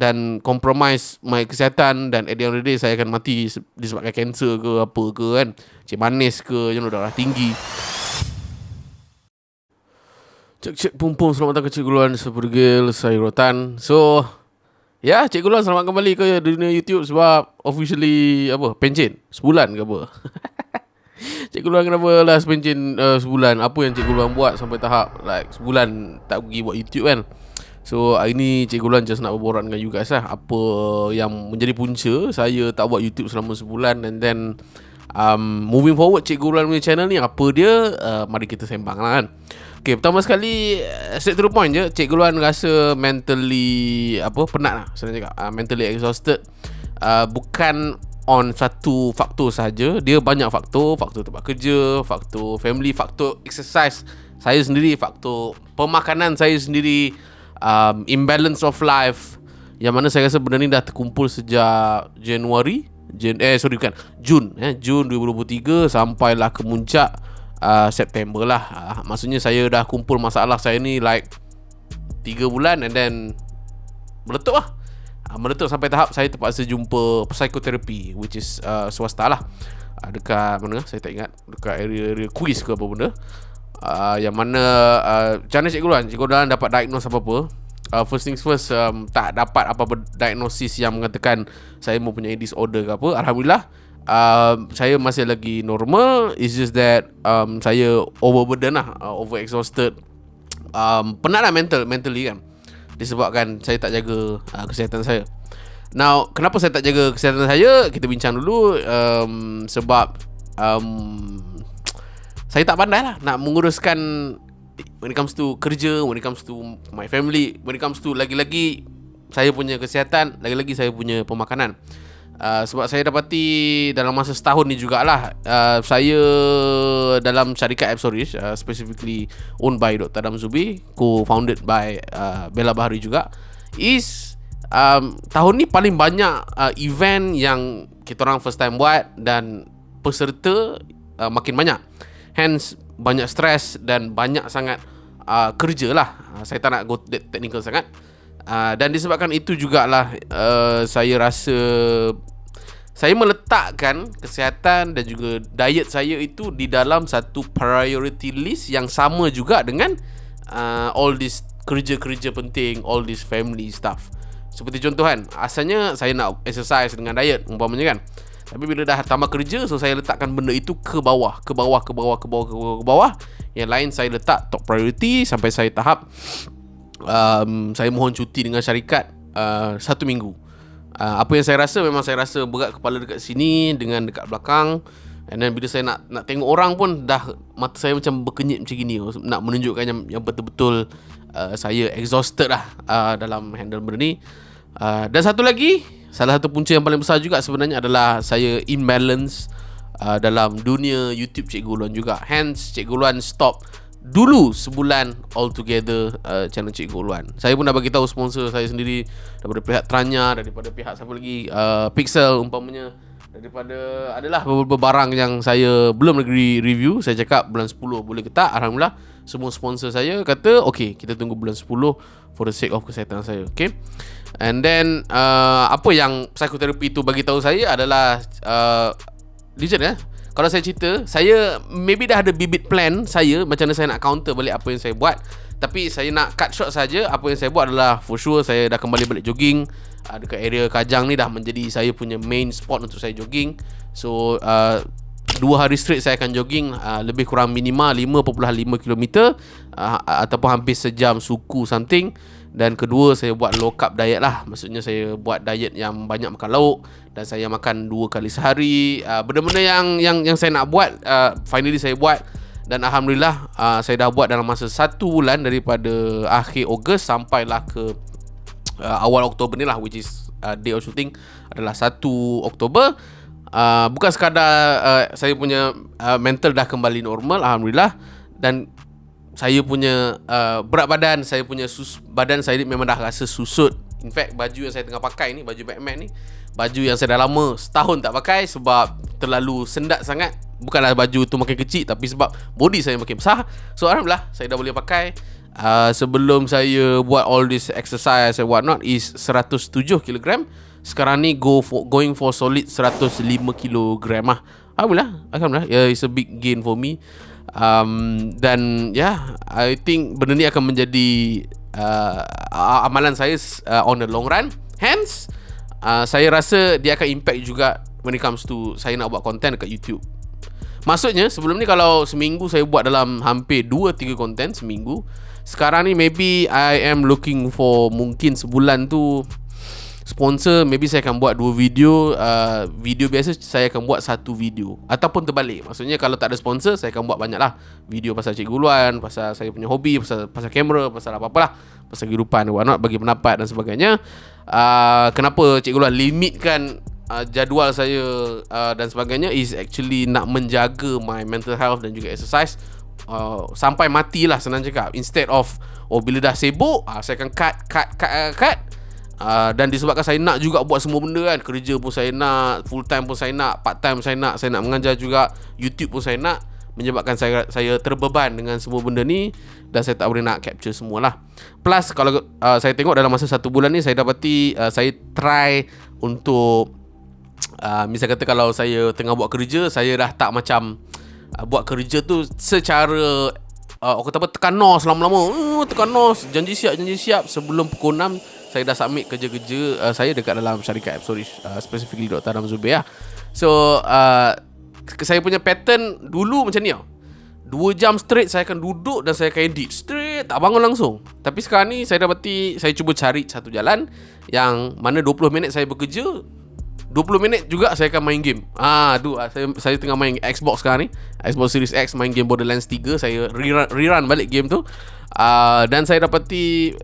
dan compromise my kesihatan, dan at the end of the day saya akan mati disebabkan kanser ke apa ke kan, cik manis ke, darah tinggi. Cek pumpung, selamat datang ke Cikgu Luan Sepergil, saya Rotan. So ya, Cikgu Luan selamat kembali ke dunia YouTube sebab officially pencen sebulan ke apa. Cikgu Luan kenapa last pencen sebulan? Apa yang Cikgu Luan buat sampai tahap like sebulan tak pergi buat YouTube kan? So hari ni Cikgu Luan just nak berborak dengan you guys lah, apa yang menjadi punca saya tak buat YouTube selama sebulan, and then moving forward Cikgu Luan punya channel ni apa dia, mari kita sembang lah kan. Okay, pertama sekali straight to the point je, Cikgu Luan rasa mentally penat lah sebenarnya cakap, mentally exhausted. Bukan on satu faktor saja, dia banyak faktor tempat kerja, faktor family, faktor exercise saya sendiri, faktor pemakanan saya sendiri, imbalance of life, yang mana saya rasa benda ni dah terkumpul sejak Jun 2023 sampailah ke muncak September lah. Maksudnya saya dah kumpul masalah saya ni like 3 bulan, and then meletup lah. Meletup sampai tahap saya terpaksa jumpa psikoterapi, which is swasta lah, dekat mana saya tak ingat, dekat area quiz ke apa benda, yang mana macam mana Cikgu Luan dapat diagnose apa-apa. First things first, tak dapat apa-apa diagnosis yang mengatakan saya mempunyai disorder ke apa. Alhamdulillah, saya masih lagi normal. It's just that saya overburden lah, over exhausted, penat lah mentally kan, disebabkan saya tak jaga kesihatan saya. Now, kenapa saya tak jaga kesihatan saya? Kita bincang dulu. Sebab saya tak pandai lah nak menguruskan when it comes to kerja, when it comes to my family, when it comes to lagi-lagi saya punya kesihatan, lagi-lagi saya punya pemakanan. Sebab saya dapati dalam masa setahun ni jugalah, saya dalam syarikat Absorish, specifically owned by Dr. Adam Zubi, co-founded by Bella Bahari juga, is tahun ni paling banyak event yang kita orang first time buat, dan peserta makin banyak. Hence banyak stres dan banyak sangat kerja lah. Saya tak nak go technical sangat. Dan disebabkan itu jugalah saya rasa saya meletakkan kesihatan dan juga diet saya itu di dalam satu priority list yang sama juga dengan all this kerja-kerja penting, all this family stuff. Seperti contoh kan, asalnya saya nak exercise dengan diet umpamanya kan, tapi bila dah tambah kerja, so saya letakkan benda itu ke bawah. Yang lain saya letak top priority sampai saya tahap saya mohon cuti dengan syarikat 1 minggu. Apa yang saya rasa, memang saya rasa berat kepala dekat sini dengan dekat belakang, and then bila saya nak tengok orang pun dah mata saya macam berkenyit macam gini, nak menunjukkan yang betul-betul saya exhausted lah dalam handle benda ni. Dan satu lagi, salah satu punca yang paling besar juga sebenarnya adalah saya imbalance dalam dunia YouTube Cikgu Luan juga. Hence Cikgu Luan stop dulu sebulan altogether channel Cikgu Luan. Saya pun dah bagi tahu sponsor saya sendiri, daripada pihak Tranya, daripada pihak siapa lagi, Pixel umpamanya, daripada adalah beberapa barang yang saya belum lagi review. Saya cakap bulan 10 boleh ke tak. Alhamdulillah semua sponsor saya kata okay, kita tunggu bulan 10 for the sake of kesihatan saya. Okay. And then apa yang psikoterapi itu bagi tahu saya adalah legit kalau saya cerita, saya maybe dah ada bibit plan saya macam mana saya nak counter balik apa yang saya buat, tapi saya nak cut short saja. Apa yang saya buat adalah for sure saya dah kembali balik jogging. Dekat area Kajang ni dah menjadi saya punya main spot untuk saya jogging. So 2 hari straight saya akan jogging, lebih kurang minima 5.5 km, ataupun hampir sejam suku something. Dan kedua, saya buat low carb diet lah. Maksudnya saya buat diet yang banyak makan lauk, dan saya makan 2 kali sehari. Benda-benda yang saya nak buat, finally saya buat. Dan Alhamdulillah saya dah buat dalam masa 1 bulan, daripada akhir Ogos sampailah ke awal Oktober ni lah, which is day of shooting adalah 1 Oktober. Bukan sekadar saya punya mental dah kembali normal, Alhamdulillah. Dan saya punya berat badan, saya punya badan saya ni memang dah rasa susut. In fact, baju yang saya tengah pakai ni, baju Batman ni, baju yang saya dah lama setahun tak pakai sebab terlalu sendat sangat. Bukanlah baju tu makin kecil, tapi sebab body saya makin besar. So Alhamdulillah saya dah boleh pakai. Sebelum saya buat all this exercise and whatnot is 107 kilogram. Sekarang ni going for solid 105 kilogram lah. Alhamdulillah, yeah, it's a big gain for me. Dan yeah, I think benda ni akan menjadi amalan saya on the long run. Hence, saya rasa dia akan impact juga when it comes to saya nak buat content dekat YouTube. Maksudnya sebelum ni kalau seminggu saya buat dalam hampir 2-3 konten seminggu. Sekarang ni maybe I am looking for, mungkin sebulan tu sponsor, maybe saya akan buat 2 video. Video biasa saya akan buat 1 video. Ataupun terbalik, maksudnya kalau tak ada sponsor, saya akan buat banyak lah video pasal Cikgu Luan, pasal saya punya hobi, pasal kamera, pasal apa-apalah, pasal kehidupan, whatnot, bagi pendapat dan sebagainya. Kenapa Cikgu Luan limitkan jadual saya dan sebagainya is actually nak menjaga my mental health dan juga exercise sampai matilah, senang cakap. Instead of bila dah sibuk, saya akan cut. Dan disebabkan saya nak juga buat semua benda kan, kerja pun saya nak, full time pun saya nak, part time saya nak mengajar juga, YouTube pun saya nak, menyebabkan saya terbeban dengan semua benda ni dan saya tak boleh nak capture semualah. Plus kalau saya tengok dalam masa 1 bulan ni, saya dapati saya try untuk misal kata kalau saya tengah buat kerja, saya dah tak macam buat kerja tu secara orang kata apa, tekan nos lama-lama, tekan nos, janji siap sebelum pukul 6 saya dah submit kerja-kerja saya dekat dalam syarikat Absolish, specifically Dr. Adam Zubair lah. So saya punya pattern dulu macam ni tau. 2 jam straight saya akan duduk dan saya akan edit straight, tak bangun langsung. Tapi sekarang ni saya dapati, saya cuba cari satu jalan yang mana 20 minit saya bekerja, 20 minit juga saya akan main game. Saya tengah main Xbox sekarang ni, Xbox Series X, main game Borderlands 3. Saya rerun balik game tu. Dan saya dapati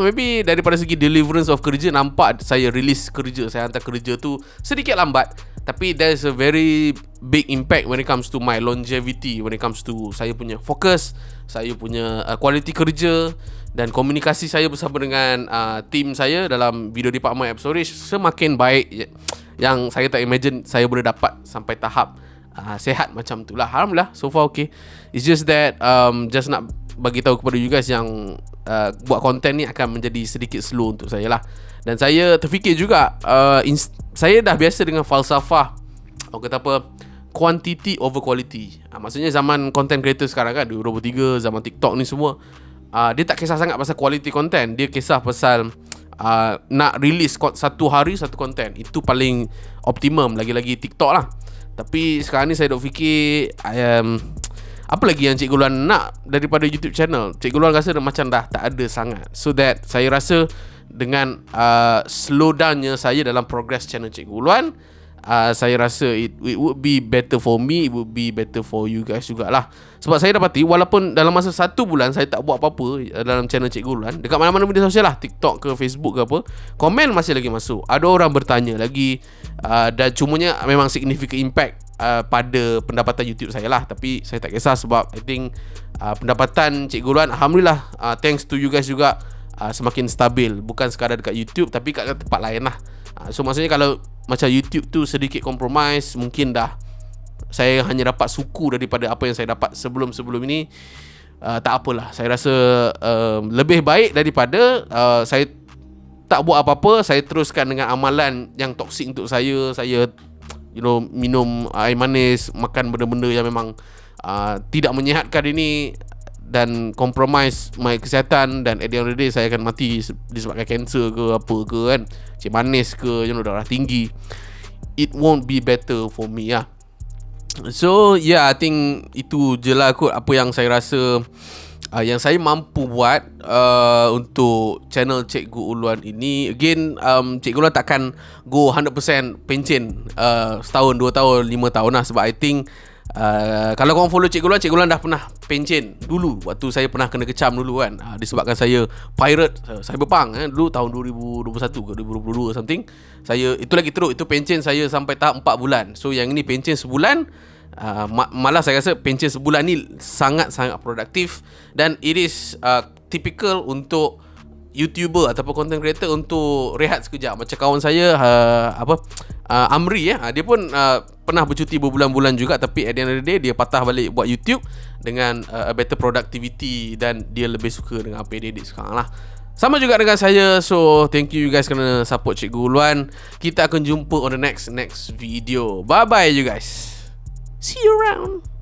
maybe daripada segi deliverance of kerja, nampak saya release kerja, saya hantar kerja tu sedikit lambat, tapi there's a very big impact when it comes to my longevity, when it comes to saya punya fokus, saya punya quality kerja dan komunikasi saya bersama dengan team saya dalam video department Absolish semakin baik, yang saya tak imagine saya boleh dapat sampai tahap sehat macam tu lah. Alhamdulillah, so far okay. It's just that just nak bagi tahu kepada you guys yang buat konten ni akan menjadi sedikit slow untuk saya lah. Dan saya terfikir juga, saya dah biasa dengan falsafah, orang kata apa, quantity over quality. Maksudnya zaman content creator sekarang kan, 2023, zaman TikTok ni semua, dia tak kisah sangat pasal quality content. Dia kisah pasal nak release satu hari satu content. Itu paling optimum, lagi-lagi TikTok lah. Tapi sekarang ni saya duk fikir, apa lagi yang Cikgu Luan nak daripada YouTube channel? Cikgu Luan rasa macam dah tak ada sangat. So that saya rasa dengan slow downnya saya dalam progress channel Cikgu Luan, saya rasa it would be better for me, it would be better for you guys jugalah. Sebab saya dapati walaupun dalam masa 1 bulan saya tak buat apa-apa dalam channel Cikgu Luan, dekat mana-mana media sosial lah, TikTok ke Facebook ke apa, komen masih lagi masuk, ada orang bertanya lagi, dan cumanya memang significant impact pada pendapatan YouTube saya lah. Tapi saya tak kisah sebab I think pendapatan Cikgu Luan, alhamdulillah, thanks to you guys juga, semakin stabil. Bukan sekadar dekat YouTube, tapi kat tempat lain lah. So maksudnya kalau macam YouTube tu sedikit compromise, mungkin dah saya hanya dapat suku daripada apa yang saya dapat sebelum-sebelum ini. Tak apalah, saya rasa lebih baik daripada saya tak buat apa-apa, saya teruskan dengan amalan yang toksik untuk saya. Saya minum air manis, makan benda-benda yang memang tidak menyihatkan ini dan compromise my kesihatan, dan at the end of the day saya akan mati disebabkan kanser ke apa ke kan, cik manis ke, darah tinggi. It won't be better for me lah. So yeah, I think itu je lah kot apa yang saya rasa yang saya mampu buat untuk channel Cikgu Uluan ini. Again, Cikgu Uluan takkan go 100% pencen setahun, 2 tahun, 5 tahun lah. Sebab I think kalau korang follow Cikgu Luan dah pernah pencen dulu. Waktu saya pernah kena kecam dulu kan, disebabkan saya pirate cyberpunk dulu tahun 2021 ke 2022 something. Saya itu lagi teruk, itu pencen saya sampai tahap 4 bulan. So yang ini pencen sebulan. Malah saya rasa pencen sebulan ni sangat-sangat produktif. Dan it is typical untuk YouTuber ataupun content creator untuk rehat sekejap. Macam kawan saya Amri dia pun pernah bercuti berbulan-bulan juga, tapi at the end of the day dia patah balik buat YouTube dengan a better productivity, dan dia lebih suka dengan apa yang dia edit sekarang lah. Sama juga dengan saya. So thank you guys kerana support Cikgu Uluan. Kita akan jumpa on the next video. Bye bye you guys. See you around.